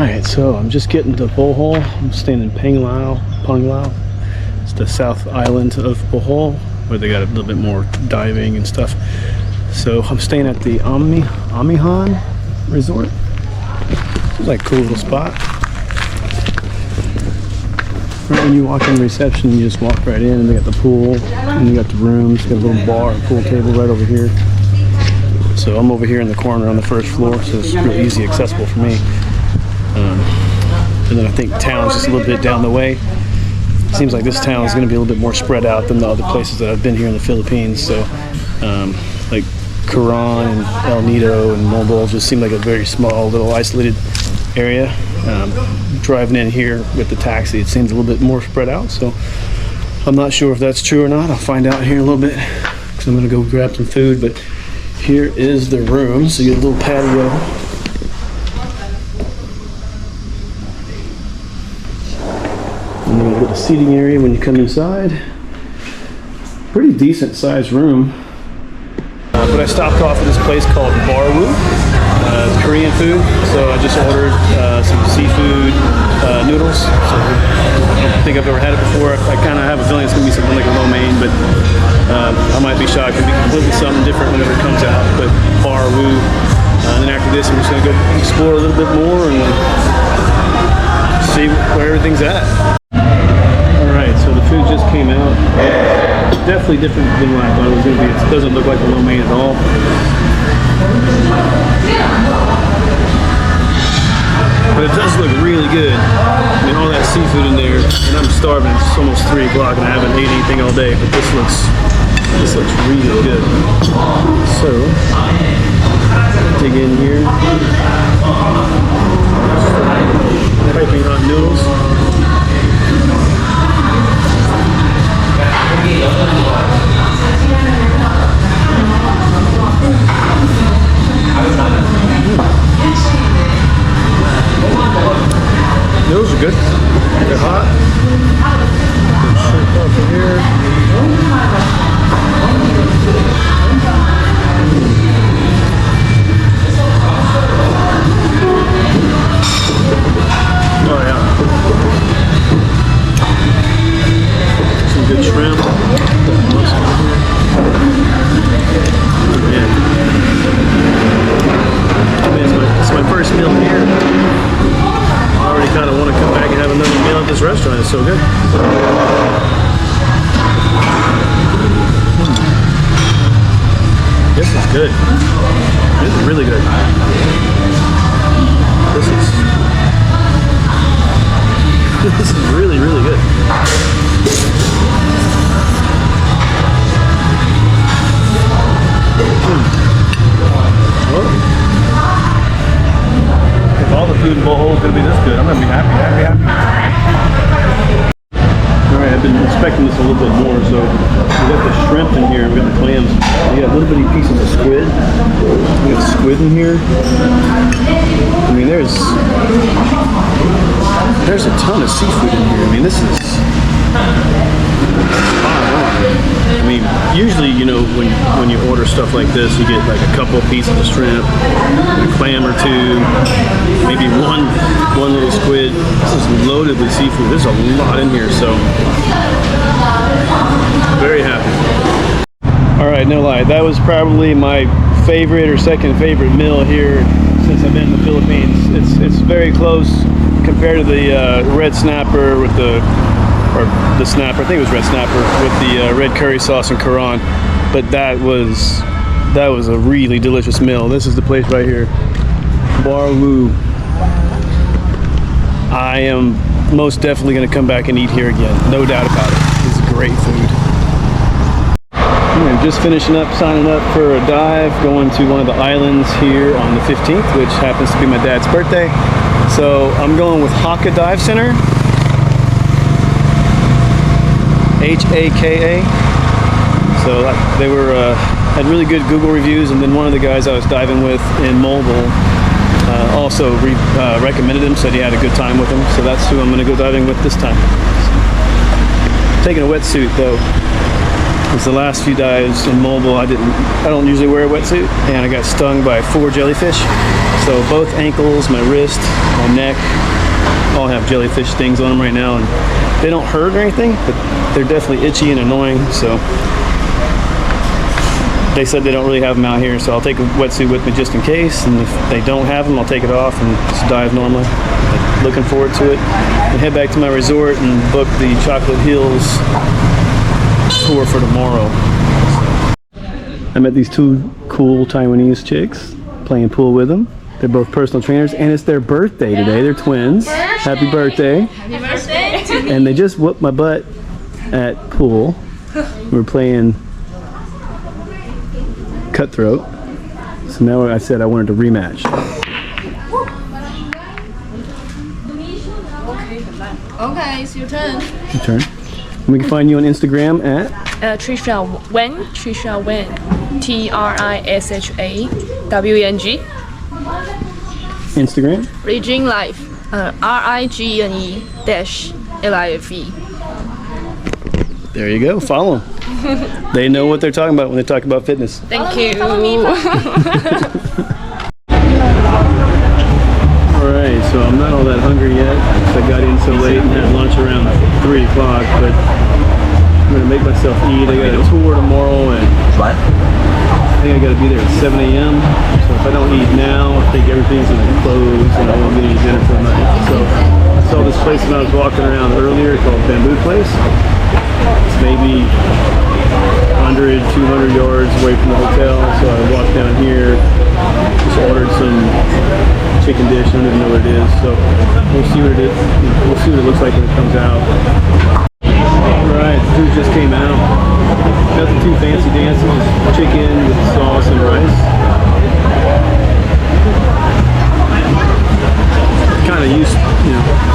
Alright, so I'm just getting to Bohol. I'm staying in Panglao. It's the south island of Bohol, where they got a little bit more diving and stuff. So I'm staying at the Amihan Resort. It's like a cool little spot. Right when you walk in the reception, you just walk right in, and they got the pool, and you got the rooms, got a little bar and pool table right over here. So I'm over here in the corner on the first floor, so it's real easy accessible for me. And then I think town's just a little bit down the way. Seems like this town is going to be a little bit more spread out than the other places that I've been here in the Philippines. So like Coron and El Nido and Bohol just seem like a very small little isolated area. Driving in here with the taxi, it seems a little bit more spread out. So I'm not sure if that's true or not. I'll find out here in a little bit because I'm going to go grab some food. But here is the room. So you get a little patio. And then you get a seating area when you come inside. Pretty decent sized room. But I stopped off at this place called Barwoo. It's Korean food. So I just ordered some seafood noodles. So I don't think I've ever had it before. I kind of have a feeling it's going to be something like a lo mein, but I might be shocked. It could be completely something different whenever it comes out. But Barwoo. And then after this, I'm just going to go explore a little bit more and see where everything's at. Alright, so the food just came out. Definitely different than what I thought it was going to be. It doesn't look like a lo mein at all. But it does look really good. I mean, all that seafood in there, and I'm starving. It's almost 3 o'clock and I haven't ate anything all day, but this looks really good. So, dig in here. Piping hot noodles. Noodles are good. They're hot. Good shrimp over here. Oh yeah. Some good shrimp. Yeah. I mean, it's my first meal here. I already kind of want to come back and have another meal at this restaurant. It's so good. This is good. This is really good. This is really, really good. Well, if all the food in Bohol is going to be this good, I'm going to be happy. Alright, I've been expecting this a little bit more, so we got the shrimp in here, we got the clams, we got little bitty pieces of squid. We got squid in here. I mean, there's a ton of seafood in here. I mean, this is spot on. I mean, usually, you know, when you order stuff like this, you get like a couple pieces of shrimp, a clam or two, maybe one little squid. This is loaded with seafood. There's a lot in here, so very happy. All right, no lie, that was probably my favorite or second favorite meal here since I've been in the Philippines. It's very close compared to the red snapper with the snapper. I think it was red snapper with the red curry sauce and Coron. But that was a really delicious meal. This is the place right here, Barwoo. I am most definitely going to come back and eat here again, no doubt about it. This is great food. I'm just finishing up, signing up for a dive, going to one of the islands here on the 15th, which happens to be my dad's birthday. So I'm going with Haka Dive Center, Haka. So they had really good Google reviews, and then one of the guys I was diving with in Mobile also recommended him, said he had a good time with him. So that's who I'm going to go diving with this time. Taking a wetsuit though. Because the last few dives in Mobile, I don't usually wear a wetsuit, and I got stung by 4 jellyfish. So both ankles, my wrist, my neck, all have jellyfish stings on them right now, and they don't hurt or anything, but they're definitely itchy and annoying. So they said they don't really have them out here, so I'll take a wetsuit with me just in case, and if they don't have them, I'll take it off and just dive normally. But looking forward to it, and head back to my resort and book the Chocolate Hills tour for tomorrow. I met these 2 cool Taiwanese chicks, playing pool with them. They're both personal trainers, and it's their birthday today. They're twins. Happy birthday. Happy birthday to me. And they just whooped my butt at pool. We were playing Cutthroat. So now I said I wanted to rematch. Okay, it's your turn. Your turn. And we can find you on Instagram at Trisha Wen. Trisha Wen. TRISHAWENG. Instagram. Rigging Life. RIGNE-LIFE. There you go. Follow them. They know what they're talking about when they talk about fitness. Thank you. Alright, so I'm not all that hungry yet. I got in so late and had lunch around 3 o'clock, but I'm going to make myself eat. I got a tour tomorrow, and I think I got to be there at 7 a.m. So if I don't eat now, I think everything's going to close and I won't get any dinner for the night. So I saw this place when I was walking around earlier called Bamboo Place. It's maybe 100, 200 yards away from the hotel. So I walked down here, just ordered some chicken dish. I don't even know what it is. So we'll see what it is. We'll see what it looks like when it comes out. Alright, the food just came out. Nothing too fancy dancy, just chicken with sauce and rice. Kind of used,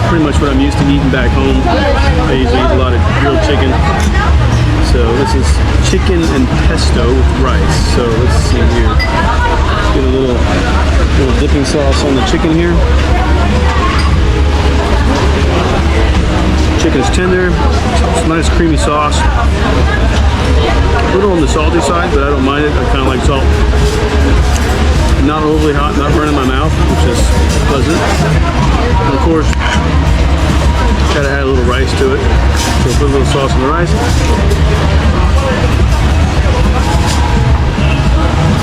pretty much what I'm used to eating back home. I usually eat a lot of grilled chicken. So this is chicken and pesto with rice. So let's see here. Let's get a little dipping sauce on the chicken here. Chicken is tender, it's nice creamy sauce. A little on the salty side, but I don't mind it. I kind of like salt. Not overly hot, not burning my mouth, which is pleasant. And of course, gotta add a little rice to it. So put a little sauce on the rice.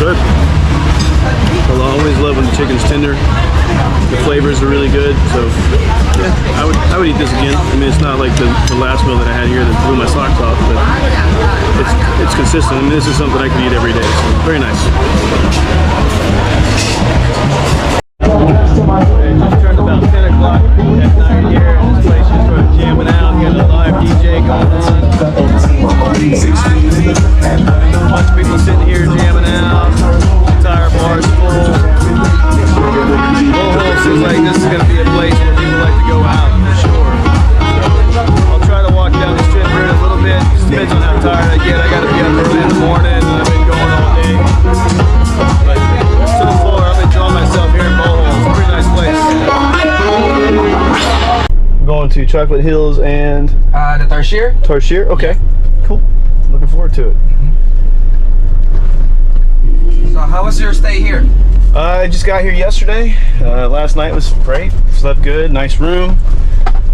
Good. Well, I always love when the chicken's tender. The flavors are really good, so yeah, I would eat this again. I mean, it's not like the last meal that I had here that blew my socks off, but it's consistent. I mean, this is something I can eat every day, so very nice. It just turned about 10 o'clock at night here, and this place just started jamming out. You got a live DJ going on. A bunch of people sitting here jamming out. Entire bar's full. Bohol seems like this is going to be a place where people like to go out, for sure. So I'll try to walk down the strip here in a little bit. Just depends on how tired I get. I got to be up early in the morning, and I've been going all day. But so far, I've enjoyed myself here in Bohol. It's a pretty nice place. Going to Chocolate Hills and the Tarsier. Tarsier. Okay, cool. Looking forward to it. So how was your stay here? I just got here yesterday. Last night was great. Slept good. Nice room.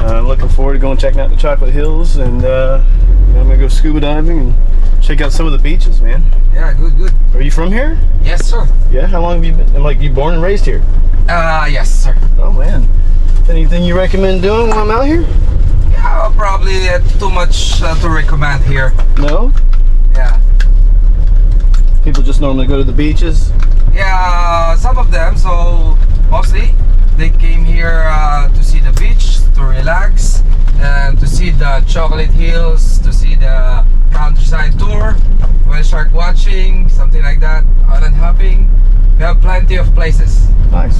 Looking forward to going checking out the Chocolate Hills, and I'm gonna go scuba diving and check out some of the beaches, man. Yeah, good. Are you from here? Yes, sir. Yeah. How long have you been? Like, you born and raised here? Yes, sir. Oh man. Anything you recommend doing while I'm out here? Yeah, probably too much to recommend here. No. Yeah. People just normally go to the beaches. Yeah, some of them. So mostly they came here to see the beach, to relax, and to see the Chocolate Hills, to see the countryside tour, whale shark watching, something like that, island hopping. We have plenty of places. Nice.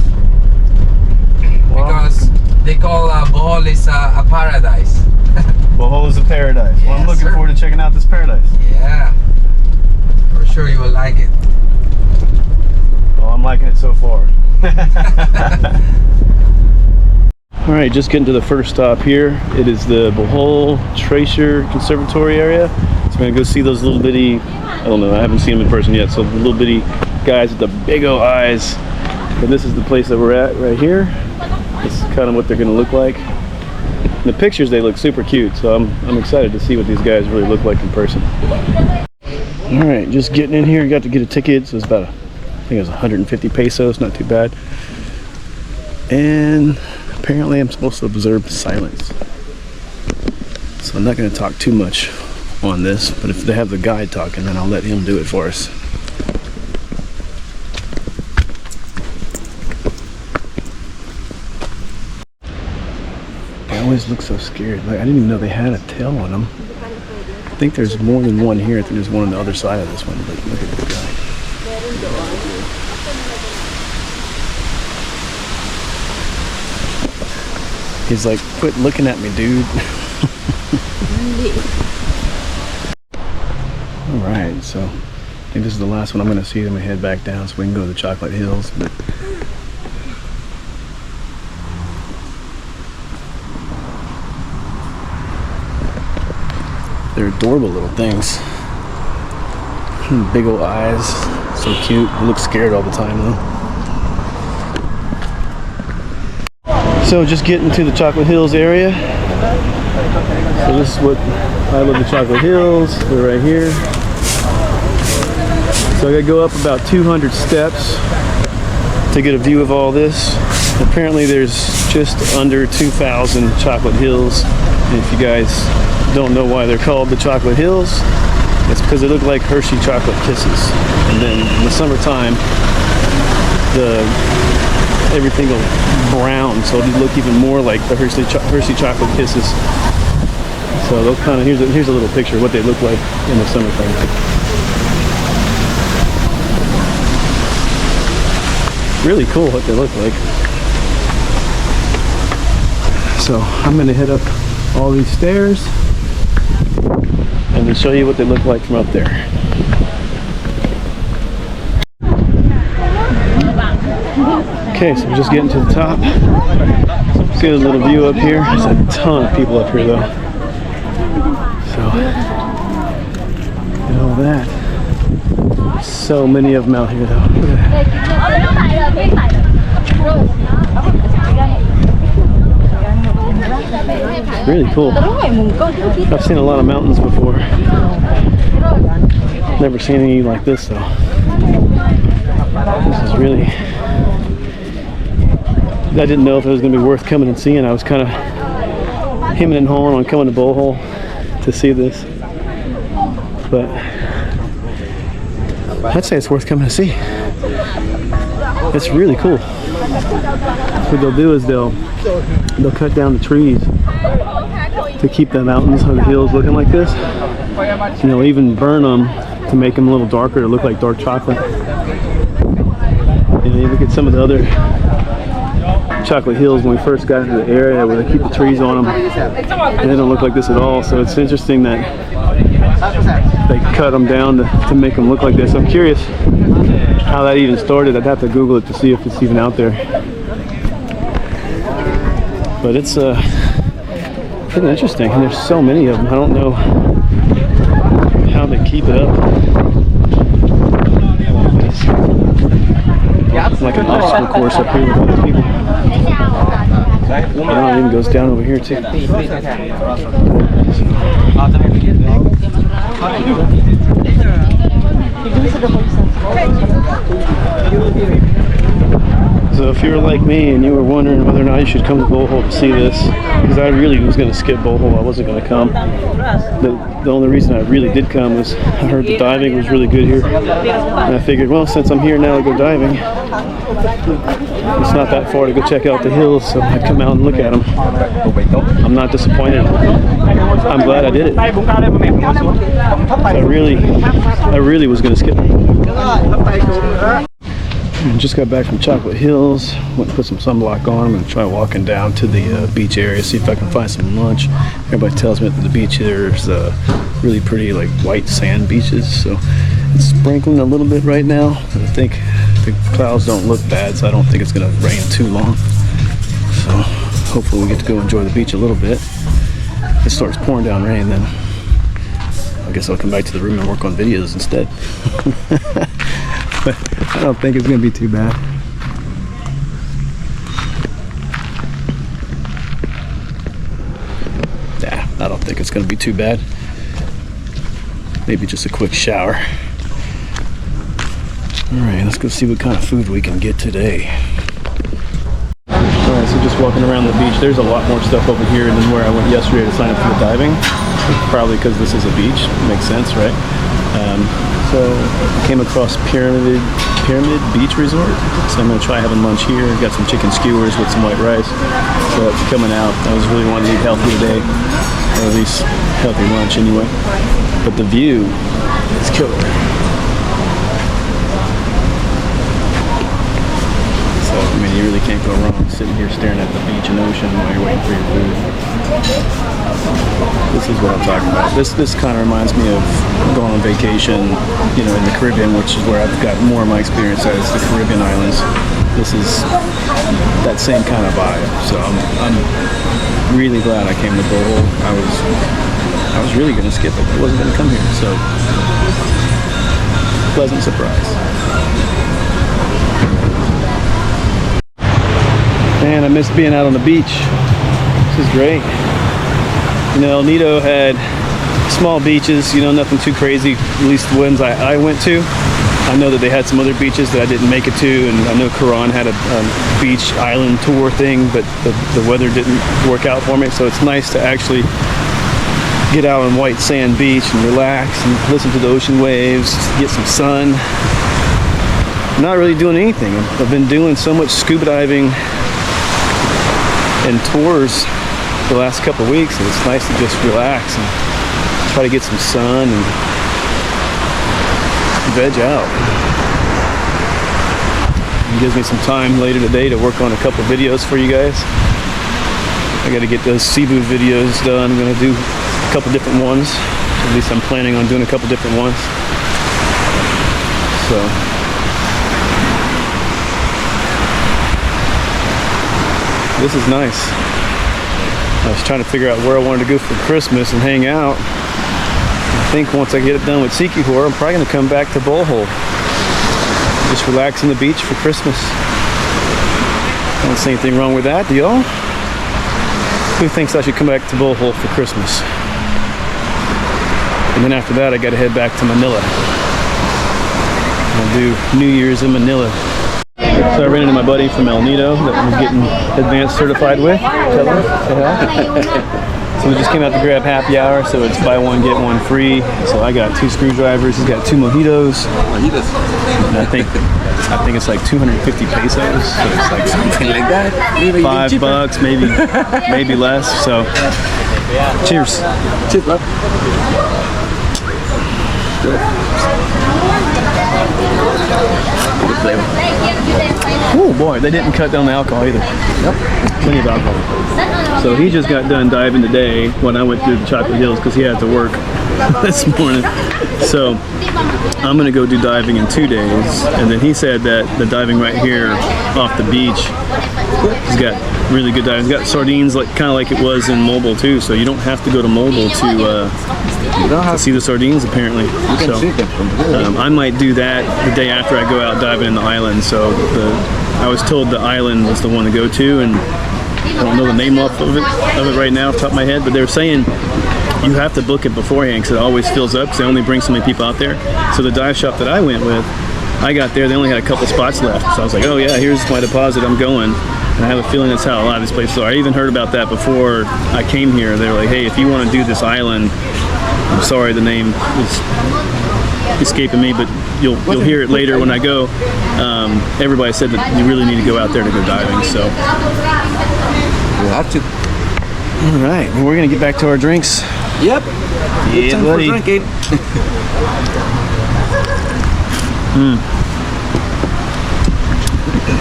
Wow. Because they call Bohol is a paradise. Bohol is a paradise. Well, I'm Yes, looking sir. forward to checking out this paradise. Yeah, for sure you will like it. Well, I'm liking it so far. All right, just getting to the first stop here. It is the Bohol Tarsier Conservatory area. So we're gonna go see those little bitty, I don't know, I haven't seen them in person yet, so the little bitty guys with the big old eyes. And this is the place that we're at right here. This is kind of what they're gonna look like. In the pictures they look super cute, so I'm excited to see what these guys really look like in person. All right, just getting in here, got to get a ticket, so it's about, I think it was 150 pesos, not too bad. And apparently I'm supposed to observe silence. So I'm not gonna talk too much on this, but if they have the guide talking, then I'll let him do it for us. They always look so scared. Like, I didn't even know they had a tail on them. I think there's more than one here. I think there's one on the other side of this one, but look at the guy. He's like, quit looking at me, dude. Alright, so I think this is the last one I'm going to see. I'm going to head back down so we can go to the Chocolate Hills. But they're adorable little things. Big old eyes, so cute. They look scared all the time though. So just getting to the Chocolate Hills area. So this is what I love, the Chocolate Hills. They're right here. So I gotta go up about 200 steps to get a view of all this. Apparently there's just under 2,000 Chocolate Hills. And if you guys don't know why they're called the Chocolate Hills, it's because they look like Hershey chocolate kisses. And then in the summertime, everything will brown, so it'll look even more like the Hershey chocolate kisses. So they'll kind of, here's a little picture of what they look like in the summertime. Really cool what they look like. So I'm gonna head up all these stairs and then show you what they look like from up there. Okay, so we're just getting to the top. See a little view up here. There's a ton of people up here though. So, and all that. So many of them out here though. Look at that. Really cool. I've seen a lot of mountains before. Never seen any like this though. This is really... I didn't know if it was going to be worth coming and seeing. I was kind of hemming and hawing on coming to Bohol to see this. But I'd say it's worth coming to see. It's really cool. What they'll do is they'll cut down the trees to keep the mountains or the hills looking like this. And they'll even burn them to make them a little darker, to look like dark chocolate. And you look at some of the other Chocolate Hills when we first got into the area where they keep the trees on them, and they don't look like this at all. So it's interesting that they cut them down to make them look like this. I'm curious how that even started. I'd have to Google it to see if it's even out there. But it's pretty interesting, and there's so many of them. I don't know how they keep it up. It's like an obstacle course up here with all these people. And it even goes down over here too. So if you were like me and you were wondering whether or not you should come to Bohol to see this, because I really was going to skip Bohol, I wasn't going to come. The only reason I really did come was I heard the diving was really good here. And I figured, well, since I'm here now to go diving, it's not that far to go check out the hills, so I'd come out and look at them. I'm not disappointed. I'm glad I did it. I really was going to skip it. Just got back from Chocolate Hills. Went and put some sunblock on. I'm going to try walking down to the beach area, see if I can find some lunch. Everybody tells me that the beach here is really pretty, like white sand beaches. So it's sprinkling a little bit right now. I think the clouds don't look bad, so I don't think it's going to rain too long. So hopefully we get to go enjoy the beach a little bit. If it starts pouring down rain, then I'll guess I'll come back to the room and work on videos instead. But I don't think it's gonna be too bad. Yeah, I don't think it's gonna be too bad. Maybe just a quick shower. All right, let's go see what kind of food we can get today. Alright, so just walking around the beach, there's a lot more stuff over here than where I went yesterday to sign up for the diving. Probably because this is a beach. Makes sense, right? So I came across Pyramid Beach Resort. So I'm going to try having lunch here. Got some chicken skewers with some white rice. So that's coming out. I was really wanting to eat healthy today. Or at least healthy lunch anyway. But the view is killer. So, I mean, you really can't go wrong sitting here staring at the beach and ocean while you're waiting for your food. This is what I'm talking about. This kind of reminds me of going on vacation, you know, in the Caribbean, which is where I've got more of my experience as the Caribbean islands. This is that same kind of vibe. So I'm really glad I came to Bohol. I was really going to skip it. I wasn't going to come here. So pleasant surprise. Man, I miss being out on the beach. This is great. You know, El Nido had small beaches, you know, nothing too crazy, at least the ones I went to. I know that they had some other beaches that I didn't make it to, and I know Quran had a beach island tour thing, but the weather didn't work out for me, so it's nice to actually get out on white sand beach and relax and listen to the ocean waves, get some sun. I'm not really doing anything. I've been doing so much scuba diving and tours the last couple of weeks, and it's nice to just relax and try to get some sun and veg out. It gives me some time later today to work on a couple videos for you guys. I got to get those Cebu videos done. I'm going to do a couple different ones. At least I'm planning on doing a couple different ones. So this is nice. I was trying to figure out where I wanted to go for Christmas and hang out. I think once I get it done with Sikihor, I'm probably going to come back to Bohol. Just relax on the beach for Christmas. I don't see anything wrong with that, do y'all? Who thinks I should come back to Bohol for Christmas? And then after that, I got to head back to Manila. I'll do New Year's in Manila. So I ran into my buddy from El Nido that I'm getting advanced certified with. Tell him, say hi. So we just came out to grab happy hour, so it's buy one, get one free. So I got 2 screwdrivers, he's got 2 mojitos. And I think it's like 250 pesos, so it's like Something like that. Maybe $5, maybe less. So cheers. Cheers, bro. Good flavor. Oh boy, they didn't cut down the alcohol either. Yep. Plenty of alcohol. So he just got done diving today when I went through the Chocolate Hills because he had to work this morning. So I'm gonna go do diving in 2 days, and then he said that the diving right here off the beach, he's got really good diving. He's got sardines like kind of like it was in Mobile too, so you don't have to go to Mobile to see the sardines apparently. So I might do that the day after I go out diving in the island. So I was told the island was the one to go to, and I don't know the name of it right now off the top of my head, but they were saying you have to book it beforehand because it always fills up because they only bring so many people out there. So the dive shop that I went with, I got there, they only had a couple spots left. So I was like, oh yeah, here's my deposit, I'm going. And I have a feeling that's how a lot of these places are. I even heard about that before I came here. They were like, hey, if you want to do this island, I'm sorry the name is escaping me, but you'll hear it later when I go. Everybody said that you really need to go out there to go diving. So You have to. all right, well, we're gonna get back to our drinks. Yep. Yeah, Time buddy. for drinking.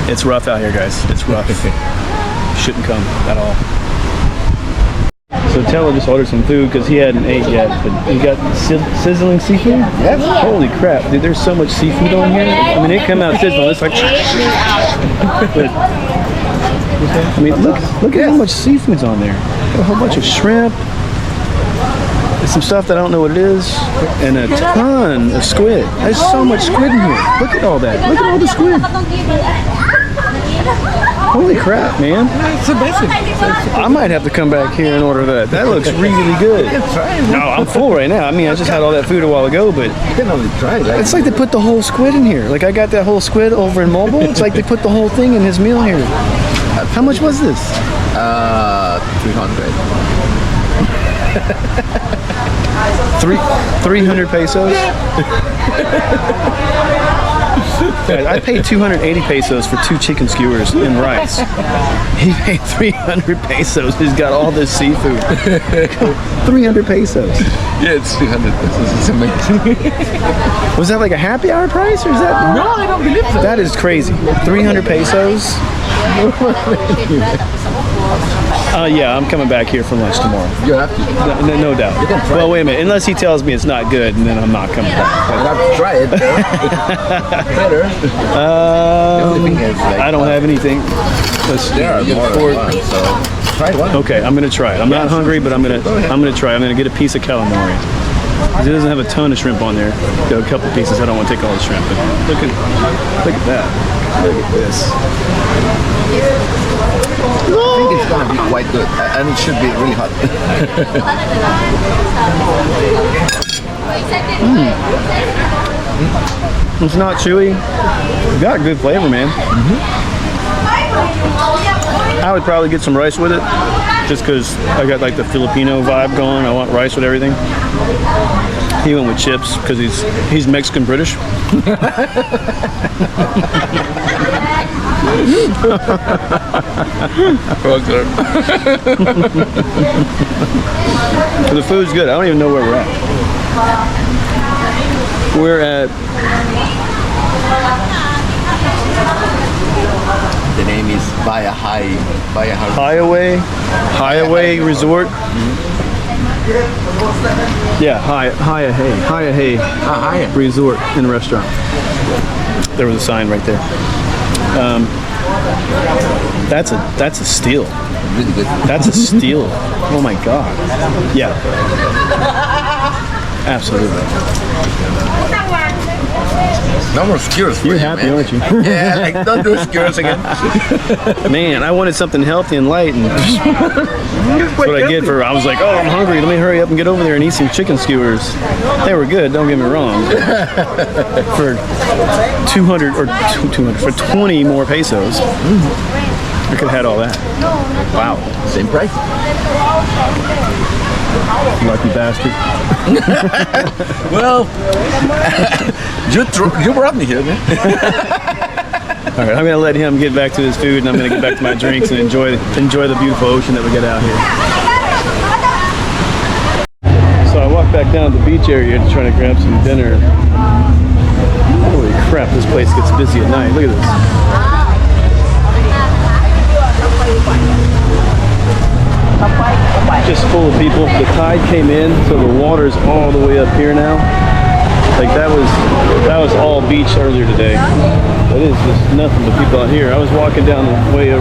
It's rough out here, guys. It's rough. Shouldn't come at all. So Tella just ordered some food because he hadn't ate yet, but he got sizzling seafood? Yes. Holy crap, dude, there's so much seafood on here. I mean, it come out sizzling. It's like... But, I mean, look at how much seafood's on there. Got a whole bunch of shrimp. some stuff that I don't know what it is, and a ton of squid. There's so much squid in here. Look at all that. Look at all the squid. Holy crap, man. It's amazing. I might have to come back here and order that. That looks really good. No, I'm full right now. I mean, I just had all that food a while ago, but You can only try it. it's like they put the whole squid in here. Like I got that whole squid over in Mobile. It's like they put the whole thing in his meal here. How much was this? 300. 300 pesos? Yeah, I paid 280 pesos for 2 chicken skewers and rice. He paid 300 pesos. He's got all this seafood. 300 pesos. Yeah, it's 300 pesos. It's amazing. Was that like a happy hour price or is that? No, I don't believe so. That is crazy. 300 pesos? Yeah, I'm coming back here for lunch tomorrow. You have to. No doubt. You can try Well, it. wait a minute. Unless he tells me it's not good, and then I'm not coming back. You have to try it. Better. The only thing is, like, I don't have anything. Let's there are more than one, so try one. Okay, I'm gonna try it. I'm not hungry, but I'm gonna try. I'm gonna get a piece of calamari. 'Cause it doesn't have a ton of shrimp on there. Got a couple pieces. I don't want to take all the shrimp. But look at that. Look at this. I think it's gonna be quite good, and it should be really hot. It's not chewy. It's got good flavor, man. I would probably get some rice with it, just because I got like the Filipino vibe going. I want rice with everything. He went with chips because he's Mexican British. The food's good. I don't even know where we're at. We're at The name is Highway Resort. Yeah, Highway Resort and Restaurant. There was a sign right there. That's a steal. Really good. That's a steal. Oh my god. Yeah. Absolutely. No more skewers for You're you, happy, man. aren't you? Yeah, like don't do skewers again. Man, I wanted something healthy and light, and that's what I get for. I was like, oh, I'm hungry. Let me hurry up and get over there and eat some chicken skewers. They were good. Don't get me wrong. For 200 or 200 for 20 more pesos, I could have had all that. Wow. Same price. Lucky bastard. Well, you brought me here, man. All right, I'm gonna let him get back to his food, and I'm gonna get back to my drinks and enjoy the beautiful ocean that we get out here. So I walked back down to the beach area to try to grab some dinner. Holy crap, this place gets busy at night. Look at this. Just full of people. The tide came in, so the water's all the way up here now. Like that was all beach earlier today. That is just nothing but people out here. I was walking down the way a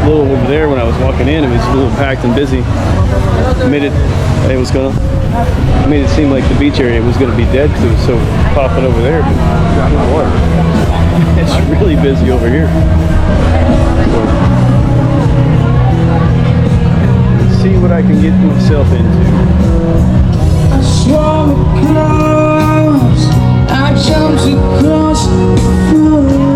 little over there when I was walking in. It was a little packed and busy. Made it seem like the beach area was going to be dead because it was so popping over there. But water. It's really busy over here. See what I can get myself into.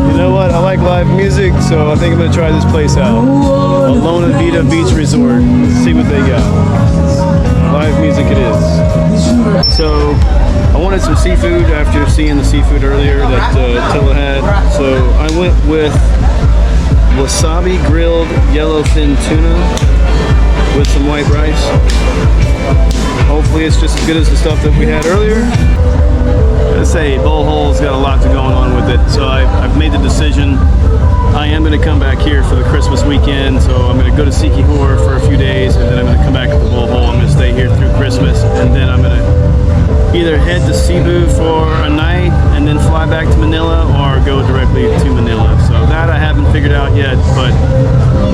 You know what? I like live music, so I think I'm gonna try this place out. Alona Vita Beach Resort. See what they got. Live music it is. So I wanted some seafood after seeing the seafood earlier that Tilla had. So I went with wasabi grilled yellowfin tuna with some white rice. Hopefully it's just as good as the stuff that we had earlier. Let's say Bohol's got a lot going on with it, so I've made the decision. I am going to come back here for the Christmas weekend, so I'm going to go to Sikihor for a few days, and then I'm going to come back to Bohol. I'm going to stay here through Christmas, and then I'm going to either head to Cebu for a night and then fly back to Manila, or go directly to Manila. So that I haven't figured out yet, but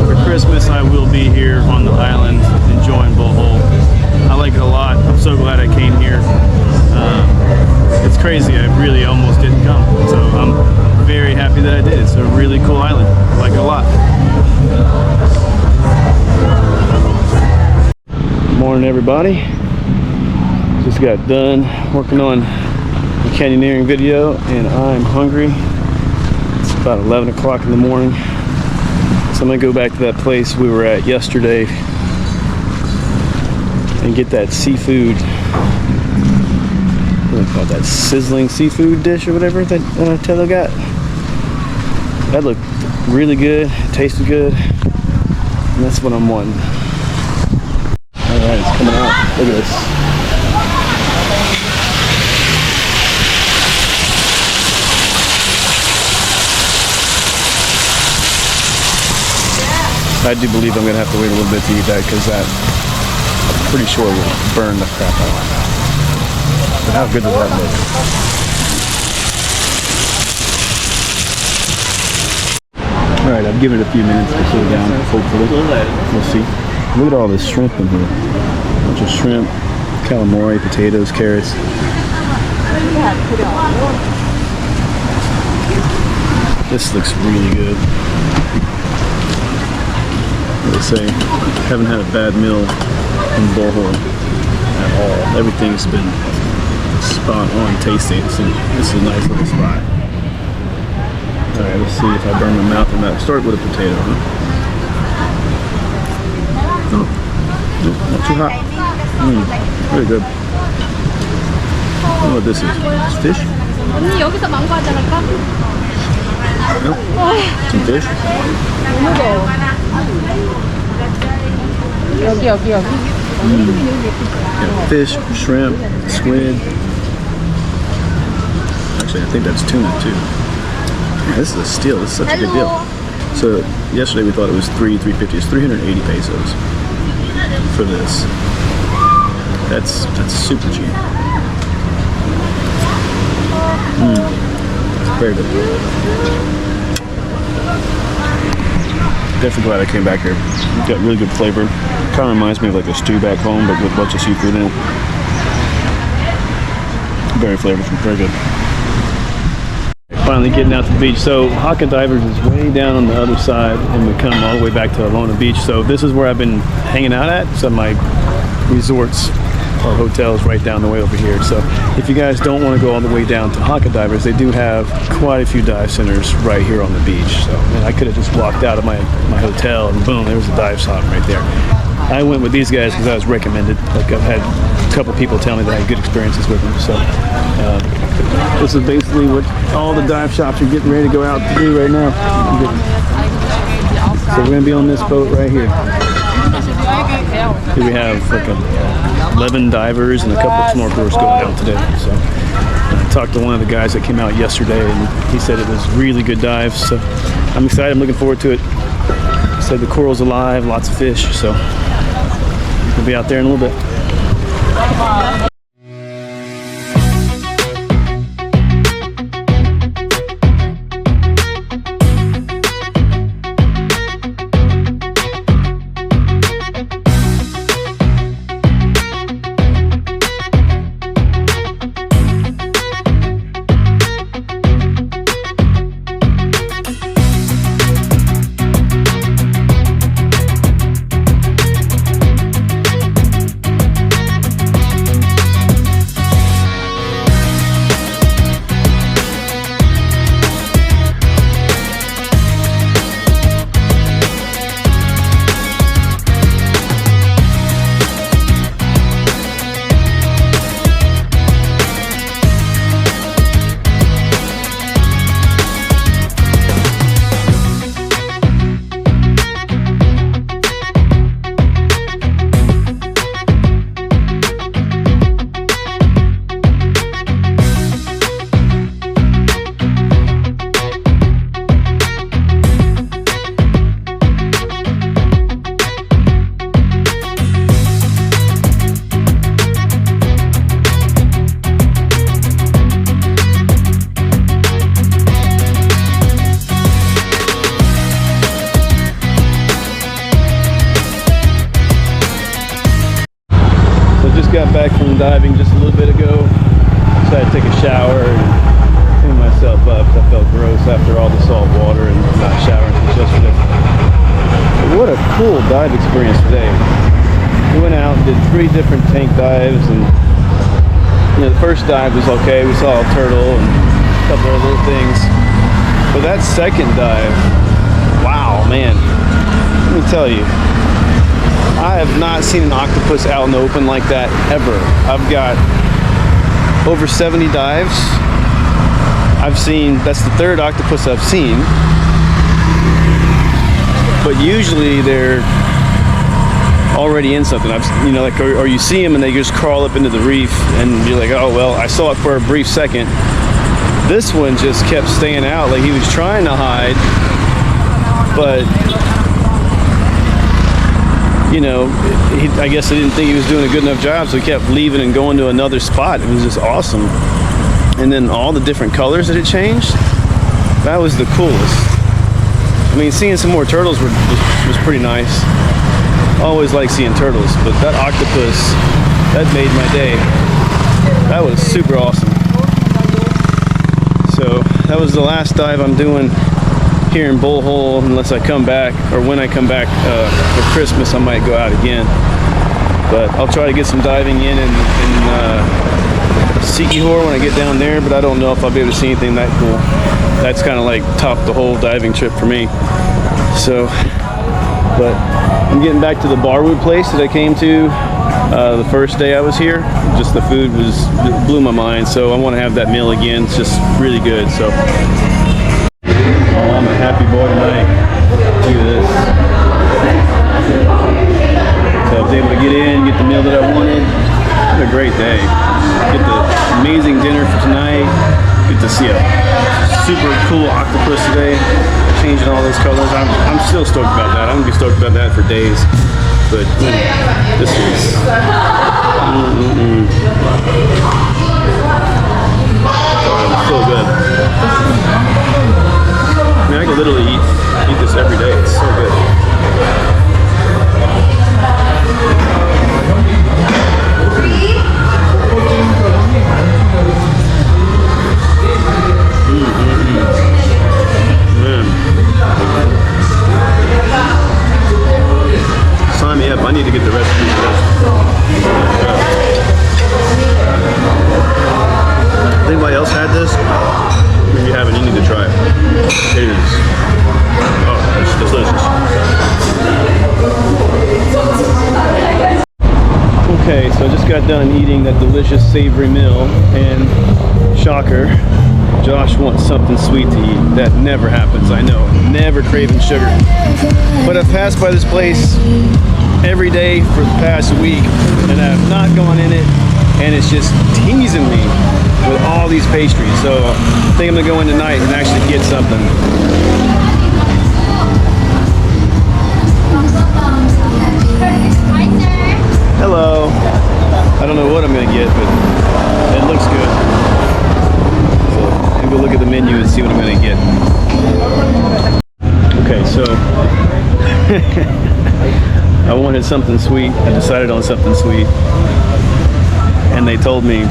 for Christmas I will be here on the island enjoying Bohol. I like it a lot. I'm so glad I here. It's crazy. I really almost didn't come, so I'm very happy that I did. It's a really cool island. I like it a lot. Morning, everybody. Just got done working on a canyoneering video, and I'm hungry. It's about 11 o'clock in the morning, so I'm gonna go back to that place we were at yesterday and get that seafood. What do they call that? Sizzling seafood dish or whatever that Tello got. That looked really good, tasted good, and that's what I'm wanting. Alright, it's coming out. Look at this. I do believe I'm going to have to wait a little bit to eat that, because that, I'm pretty sure will burn the crap out of my mouth. But how good does that look? Alright, I've given it a few minutes to cool down, hopefully. We'll see. Look at all this shrimp in here. A bunch of shrimp, calamari, potatoes, carrots. This looks really good. I would say, haven't had a bad meal in Bohol at all. Everything's been spot on tasting. So this is a nice little spot. Alright, let's see if I burn my mouth on that. Start with a potato, huh? Oh, not too hot. Very good. I don't know what this is. It's fish? No? Some fish? Yeah, fish, shrimp, squid. Actually, I think that's tuna too. Man, this is a steal. This is such a good deal. So yesterday we thought it was $350. It's 380 pesos for this. That's super cheap. It's very good. Definitely glad I came back here. It's got really good flavor. Kind of reminds me of like a stew back home, but with a bunch of seafood in it. Very flavorful, very good. Finally getting out to the beach. So Haka Divers is way down on the other side, and we come all the way back to Alona Beach. So this is where I've been hanging out at. So my resorts or hotels right down the way over here. So if you guys don't want to go all the way down to Haka Divers, they do have quite a few dive centers right here on the beach. So man, I could have just walked out of my hotel and boom, there was a dive spot right there. I went with these guys because I was recommended. Like I've had a couple people tell me that I had good experiences with them. So this is basically what all the dive shops are getting ready to go out to do right now. So we're gonna be on this boat right here. Here we have like 11 divers and a couple of snorkelers going down today. So I talked to one of the guys that came out yesterday, and he said it was really good dives. So I'm excited. I'm looking forward to it. He said the coral's alive, lots of fish. So we'll be out there in a little bit. got back from diving just a little bit ago. So I had to take a shower and clean myself up. I felt gross after all the salt water and not showering since yesterday. But what a cool dive experience today. We went out and did 3 different tank dives, and you know, the first dive was okay. We saw a turtle and a couple of little things. But that second dive, wow, man. Let me tell you, I have not seen an octopus out in the open like that ever. I've got over 70 dives. I've seen, that's the 3rd octopus I've seen. But usually they're already in something. You know, like, or you see them and they just crawl up into the reef and you're like, oh, well, I saw it for a brief second. This one just kept staying out, like he was trying to hide, but you know, I guess I didn't think he was doing a good enough job, so he kept leaving and going to another spot. It was just awesome. And then all the different colors that it changed, that was the coolest. I mean, seeing some more turtles was pretty nice. I always like seeing turtles, but that octopus, that made my day. That was super awesome. So that was the last dive I'm doing here in Bohol, unless I come back, or when I come back for Christmas, I might go out again. But I'll try to get some diving in Sikihor when I get down there, but I don't know if I'll be able to see anything that cool. That's kind of like topped the whole diving trip for me. So, but I'm getting back to the Barwood place that I came to the first day I was here. Just the food blew my mind, so I want to have that meal again. It's just really good. So. Oh, I'm a happy boy tonight. Look at this. So I was able to get in, get the meal that I wanted. What a great day. Get the amazing dinner for tonight. Get to see a super cool octopus today. Changing all those colors. I'm still stoked about that. I'm gonna be stoked about that for days. But this is so good. I mean, I could literally eat this every day. It's so good. Man. Sign me up. I need to get the recipe for this. Anybody else had this? If you haven't, you need to try it. It is. Oh, it's delicious. Okay, so I just got done eating that delicious savory meal, and shocker, Josh wants something sweet to eat. That never happens, I know. Never craving sugar. But I've passed by this place every day for the past week, and I have not gone in it, and it's just teasing me with all these pastries. So I think I'm gonna go in tonight and actually get something. Hello. I don't know what I'm gonna get, but it looks good. So I'm gonna go look at the menu and see what I'm gonna get. Okay, so I wanted something sweet. I decided on something sweet, and they told me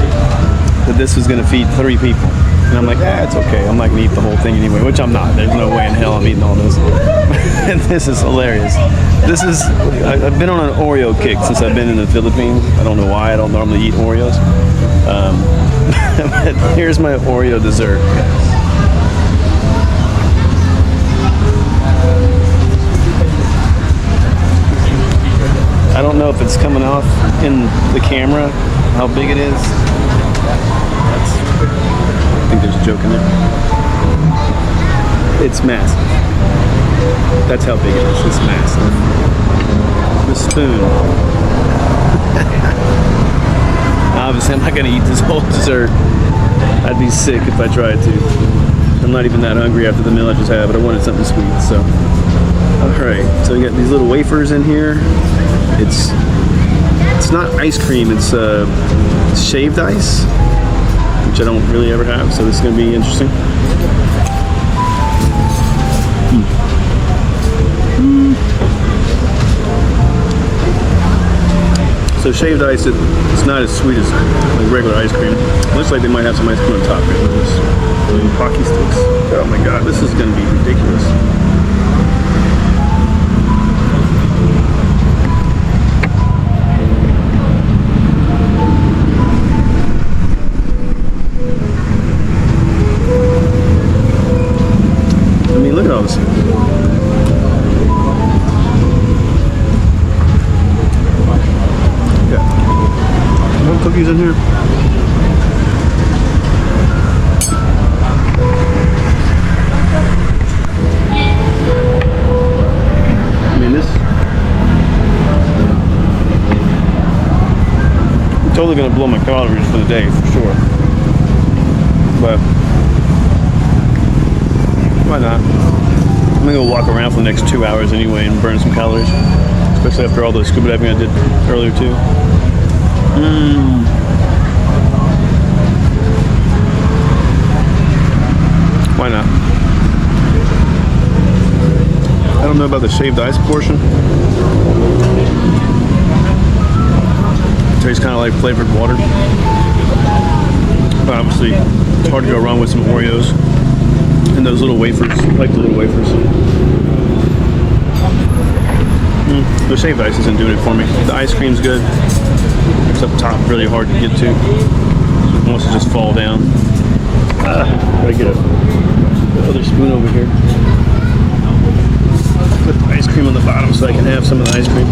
that this was going to feed 3 people, and I'm like, it's okay. I'm not going to eat the whole thing anyway, which I'm not. There's no way in hell I'm eating all this. And this is hilarious. I've been on an Oreo kick since I've been in the Philippines. I don't know why. I don't normally eat Oreos. But here's my Oreo dessert. I don't know if it's coming off in the camera, how big it is. I think there's a joke in there. It's massive. That's how big it is. It's massive. The spoon. Obviously, I'm not going to eat this whole dessert. I'd be sick if I tried to. I'm not even that hungry after the meal I just had, but I wanted something sweet, so. Alright, so you got these little wafers in here. It's not ice cream, it's shaved ice, which I don't really ever have, so this is going to be interesting. So So shaved ice, it's not as sweet as like regular ice cream. Looks like they might have some ice cream on top of it. Those hockey sticks. Oh my god, this is gonna be ridiculous. I mean, look at all this. More cookies in here. I mean, this I'm totally gonna blow my calories for the day for sure. But why not? I'm gonna go walk around for the next 2 hours anyway and burn some calories, especially after all the scuba diving I did earlier too. Why not? I don't know about the shaved ice portion. It tastes kind of like flavored water. But obviously, it's hard to go wrong with some Oreos and those little wafers. I like the little wafers. The shaved ice isn't doing it for me. The ice cream's good. It's up top, really hard to get to. It wants to just fall down. Gotta get the other spoon over here. Put the ice cream on the bottom so I can have some of the ice cream.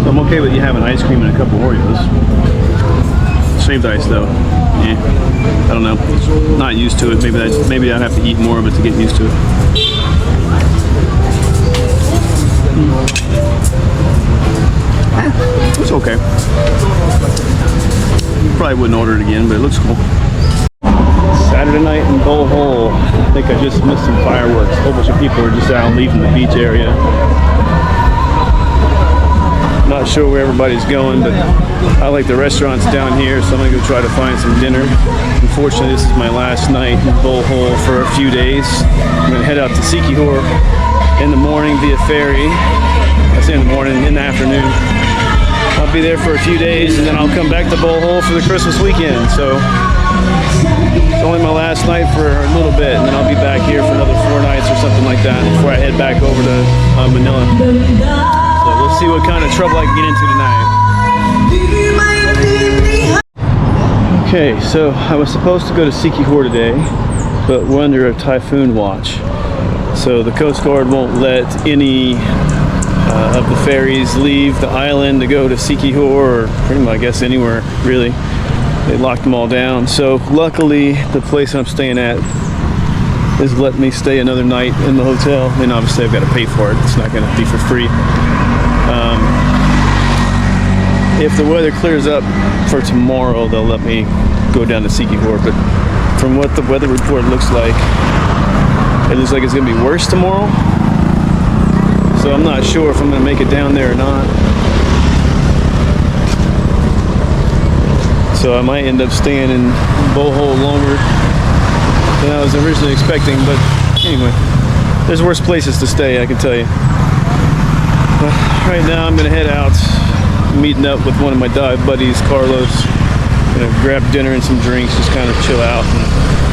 So I'm okay with you having ice cream and a couple Oreos. Shaved ice though, I don't know. Not used to it. Maybe I'd have to eat more of it to get used to it. It's okay. Probably wouldn't order it again, but it looks cool. Saturday night in Bohol. I think I just missed some fireworks. A whole bunch of people are just out leaving the beach area. Not sure where everybody's going, but I like the restaurants down here, so I'm gonna go try to find some dinner. Unfortunately, this is my last night in Bohol for a few days. I'm gonna head out to Sikihor in the morning via ferry. I say in the morning, in the afternoon. I'll be there for a few days, and then I'll come back to Bohol for the Christmas weekend. So it's only my last night for a little bit, and then I'll be back here for another 4 nights or something like that before I head back over to Manila. So we'll see what kind of trouble I can get into tonight. Okay, so I was supposed to go to Sikihor today, but we're under a typhoon watch. So the Coast Guard won't let any of the ferries leave the island to go to Sikihor, or pretty much I guess anywhere really. They locked them all down. So luckily the place I'm staying at is letting me stay another night in the hotel. And obviously I've got to pay for it. It's not going to be for free. If the weather clears up for tomorrow, they'll let me go down to Sikihor. But from what the weather report looks like it's going to be worse tomorrow. So I'm not sure if I'm going to make it down there or not. So I might end up staying in Bohol longer than I was originally expecting. But anyway, there's worse places to stay, I can tell you. But right now I'm going to head out, meeting up with one of my dive buddies, Carlos. Gonna grab dinner and some drinks, just kind of chill out and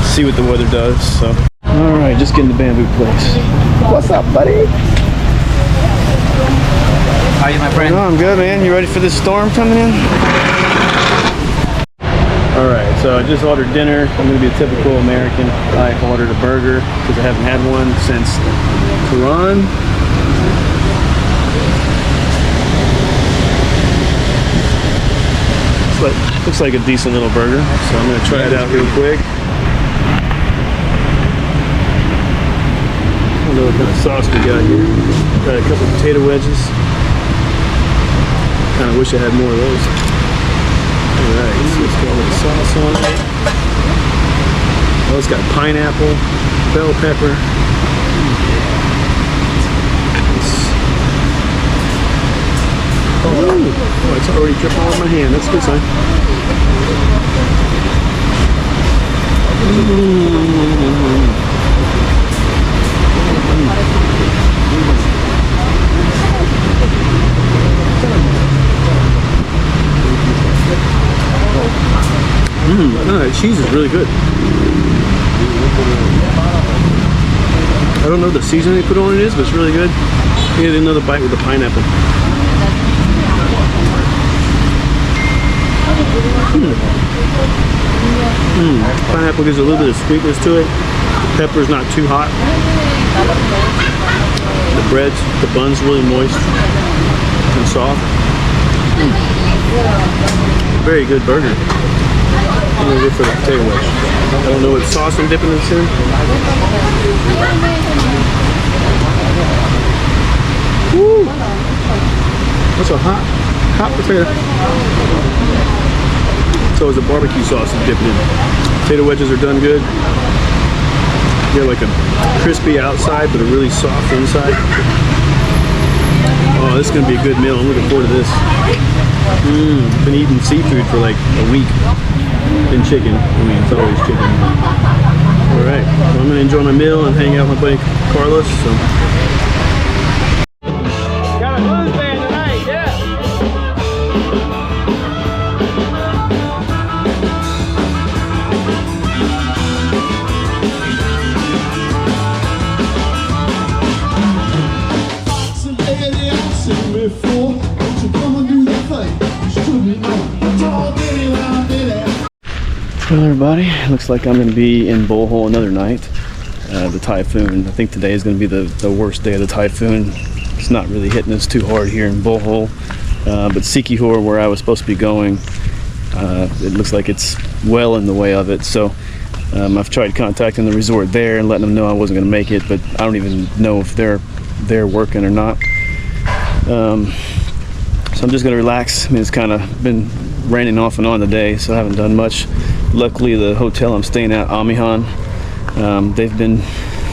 see what the weather does. So, all right, just getting the bamboo place. What's up, buddy? How are you, my friend? Oh, I'm good, man. You ready for this storm coming in? All right, so I just ordered dinner. I'm gonna be a typical American. I ordered a burger because I haven't had one since Quran. Looks like a decent little burger, so I'm gonna try it out real quick. I don't know what kind of sauce we got here. Got a couple potato wedges. Kind of wish I had more of those. All right, so let's get a little sauce on it. Oh, it's got pineapple, bell pepper. Oh, it's already dripping all in my hand. That's a good sign. That cheese is really good. I don't know the seasoning they put on it is, but it's really good. Get another bite with the pineapple. Pineapple gives a little bit of sweetness to it. Pepper's not too hot. The bun's really moist and soft. Very good burger. I'm gonna go for the potato wedge. I don't know what sauce I'm dipping this in. Woo! That's a hot potato. So is the barbecue sauce I'm dipping in. Potato wedges are done good. They're like a crispy outside, but a really soft inside. Oh, this is gonna be a good meal. I'm looking forward to this. Been eating seafood for like a week. And chicken. I mean, it's always chicken. Alright, well, I'm gonna enjoy my meal and hang out with my buddy Carlos. So. Got a blues band tonight, yeah! Well, everybody, looks like I'm going to be in Bohol another night. The typhoon. I think today is going to be the worst day of the typhoon. It's not really hitting us too hard here in Bohol. But Siquijor, where I was supposed to be going, it looks like it's well in the way of it. So I've tried contacting the resort there and letting them know I wasn't going to make it, but I don't even know if they're working or not. So I'm just going to relax. I mean, it's kind of been raining off and on today, so I haven't done much. Luckily, the hotel I'm staying at, Amihan, they've been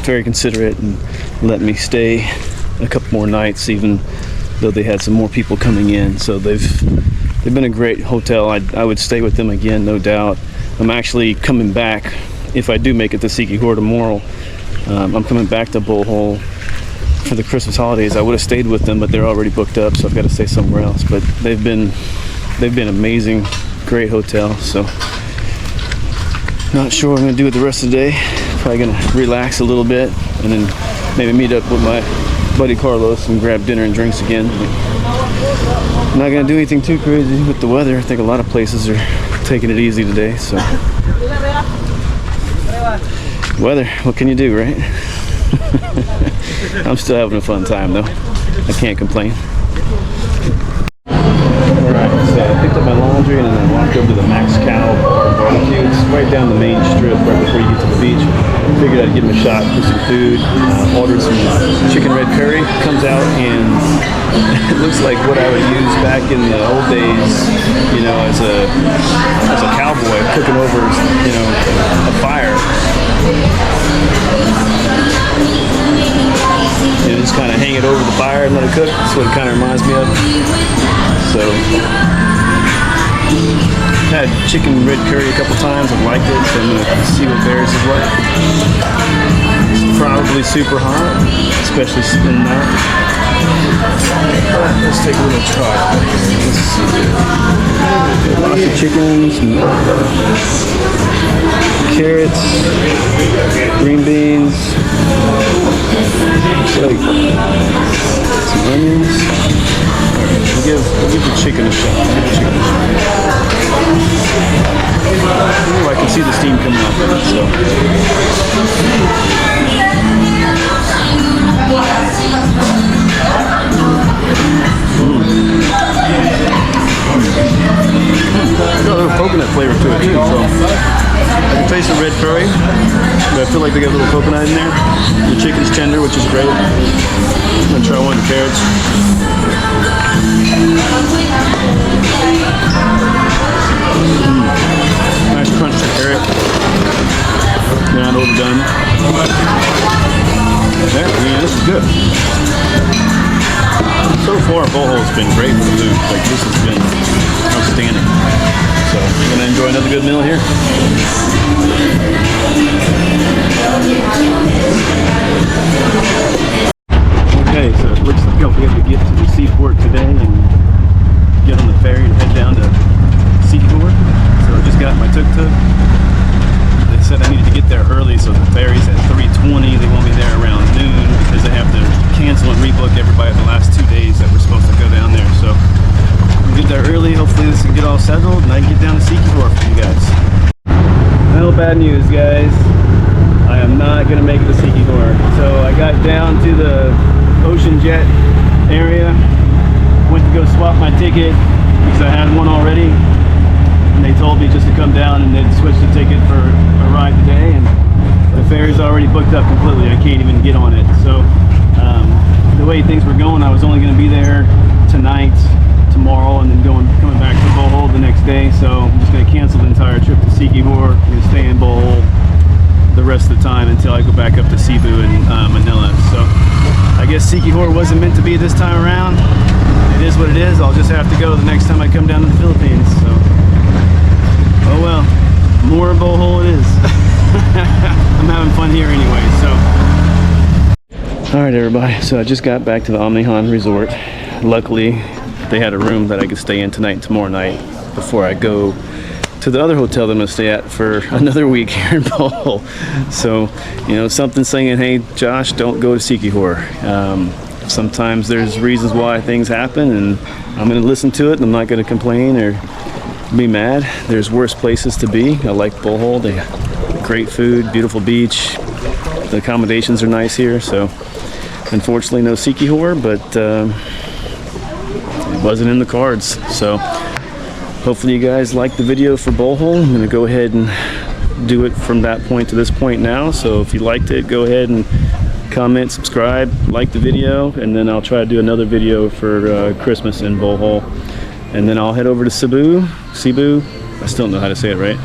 very considerate and let me stay a couple more nights, even though they had some more people coming in. So they've been a great hotel. I would stay with them again, no doubt. I'm actually coming back, if I do make it to Siquijor tomorrow. I'm coming back to Bohol for the Christmas holidays. I would have stayed with them, but they're already booked up, so I've got to stay somewhere else. But they've been amazing, great hotel. So not sure what I'm gonna do with the rest of the day. Probably gonna relax a little bit and then maybe meet up with my buddy Carlos and grab dinner and drinks again. I'm not gonna do anything too crazy with the weather. I think a lot of places are taking it easy today. So weather, what can you do, right? I'm still having a fun time though. I can't complain. Alright, so I picked up my laundry and then I walked over to the Max Cow barbecue. It's right down the main strip right before you get to the beach. Figured I'd give them a shot for some food. Ordered some chicken red curry. Comes out and it looks like what I would use back in the old days, you know, as a cowboy cooking over, you know, a fire. You just kind of hang it over the fire and let it cook. That's what it kind of reminds me of. So, had chicken red curry a couple times. I've liked it, so I'm going to see what theirs is like. It's probably super hot, especially in the night. Let's take a little try. Let's see. Lots of chicken, some carrots, green beans, looks like some onions. Alright, we'll give the chicken a shot. Ooh, I can see the steam coming off of it, so. Got a little coconut flavor to it too, so I can taste the red curry, but I feel like they got a little coconut in there. The chicken's tender, which is great. I'm gonna try one of the carrots. Nice crunch of carrot. Not overdone. Yeah, yeah, this is good. So far, Bohol's been great for the food. Like, this has been outstanding. So, I'm gonna enjoy another good meal here. Okay, so it looks like I'll be able to get to the seaport today and get on the ferry and head down to Siquijor. So I just got my tuk-tuk. said I needed to get there early, so the ferry's at 3:20. They want me there around noon because they have to cancel and rebook everybody the last 2 days that we're supposed to go down there. So we'll get there early. Hopefully this can get all settled and I can get down to Sikihor for you guys. Well, bad news, guys. I am not gonna make it to Sikihor. So I got down to the Ocean Jet area, went to go swap my ticket because I had one already, and they told me just to come down and they'd switch the ticket for a ride today, and the ferry's already booked up completely. I can't even get on it. So the way things were going, I was only going to be there tonight, tomorrow, and then coming back to Bohol the next day. So I'm just going to cancel the entire trip to Sikihor. I'm going to stay in Bohol the rest of the time until I go back up to Cebu and Manila. So I guess Sikihor wasn't meant to be this time around. It is what it is. I'll just have to go the next time I come down to the Philippines. So, oh well, more in Bohol it is. I'm having fun here anyway. So, all right, everybody. So I just got back to the Omnihan Resort. Luckily, they had a room that I could stay in tonight and tomorrow night before I go to the other hotel that I'm gonna stay at for another week here in Bohol. So, you know, something saying, hey, Josh, don't go to Sikihor. Sometimes there's reasons why things happen, and I'm gonna listen to it. I'm not gonna complain or be mad. There's worse places to be. I like Bohol. They have great food, beautiful beach. The accommodations are nice here. So, unfortunately, no Sikihor, but it wasn't in the cards. So, hopefully you guys like the video for Bohol. I'm gonna go ahead and do it from that point to this point now. So if you liked it, go ahead and comment, subscribe, like the video, and then I'll try to do another video for Christmas in Bohol. And then I'll head over to Cebu, I still don't know how to say it right,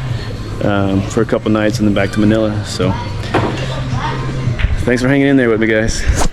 for a couple nights and then back to Manila. So thanks for hanging in there with me, guys.